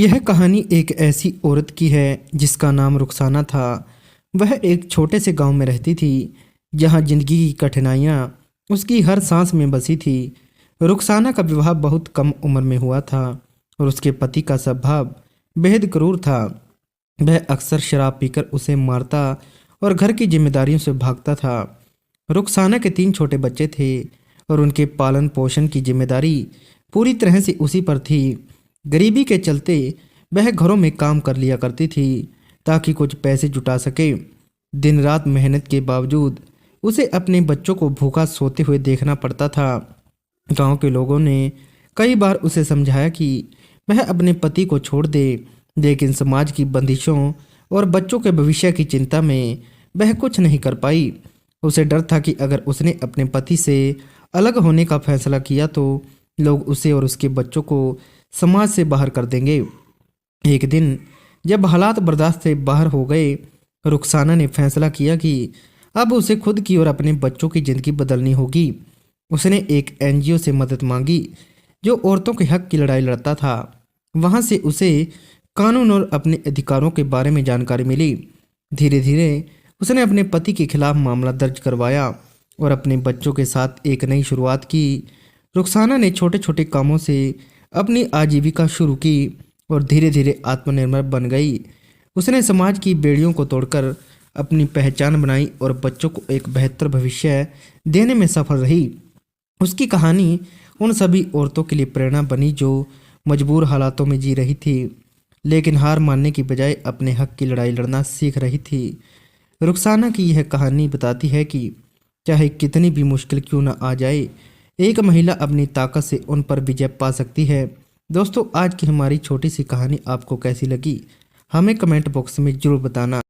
यह कहानी एक ऐसी औरत की है जिसका नाम रुखसाना था। वह एक छोटे से गांव में रहती थी जहां जिंदगी की कठिनाइयां उसकी हर सांस में बसी थी। रुखसाना का विवाह बहुत कम उम्र में हुआ था और उसके पति का स्वभाव बेहद क्रूर था। वह अक्सर शराब पीकर उसे मारता और घर की जिम्मेदारियों से भागता था। रुखसाना के 3 छोटे बच्चे थे और उनके पालन पोषण की जिम्मेदारी पूरी तरह से उसी पर थी। गरीबी के चलते वह घरों में काम कर लिया करती थी ताकि कुछ पैसे जुटा सके। दिन रात मेहनत के बावजूद उसे अपने बच्चों को भूखा सोते हुए देखना पड़ता था। गांव के लोगों ने कई बार उसे समझाया कि वह अपने पति को छोड़ दे, लेकिन समाज की बंदिशों और बच्चों के भविष्य की चिंता में वह कुछ नहीं कर पाई। उसे डर था कि अगर उसने अपने पति से अलग होने का फैसला किया तो लोग उसे और उसके बच्चों को समाज से बाहर कर देंगे। एक दिन जब हालात बर्दाश्त से बाहर हो गए, रुखसाना ने फैसला किया कि अब उसे खुद की और अपने बच्चों की ज़िंदगी बदलनी होगी। उसने एक एनजीओ से मदद मांगी जो औरतों के हक की लड़ाई लड़ता था। वहां से उसे कानून और अपने अधिकारों के बारे में जानकारी मिली। धीरे धीरे उसने अपने पति के खिलाफ मामला दर्ज करवाया और अपने बच्चों के साथ एक नई शुरुआत की। रुखसाना ने छोटे छोटे कामों से अपनी आजीविका शुरू की और धीरे धीरे आत्मनिर्भर बन गई। उसने समाज की बेड़ियों को तोड़कर अपनी पहचान बनाई और बच्चों को एक बेहतर भविष्य देने में सफल रही। उसकी कहानी उन सभी औरतों के लिए प्रेरणा बनी जो मजबूर हालातों में जी रही थी, लेकिन हार मानने की बजाय अपने हक की लड़ाई लड़ना सीख रही थी। रुखसाना की यह कहानी बताती है कि चाहे कितनी भी मुश्किल क्यों न आ जाए, एक महिला अपनी ताकत से उन पर विजय पा सकती है। दोस्तों, आज की हमारी छोटी सी कहानी आपको कैसी लगी हमें कमेंट बॉक्स में ज़रूर बताना।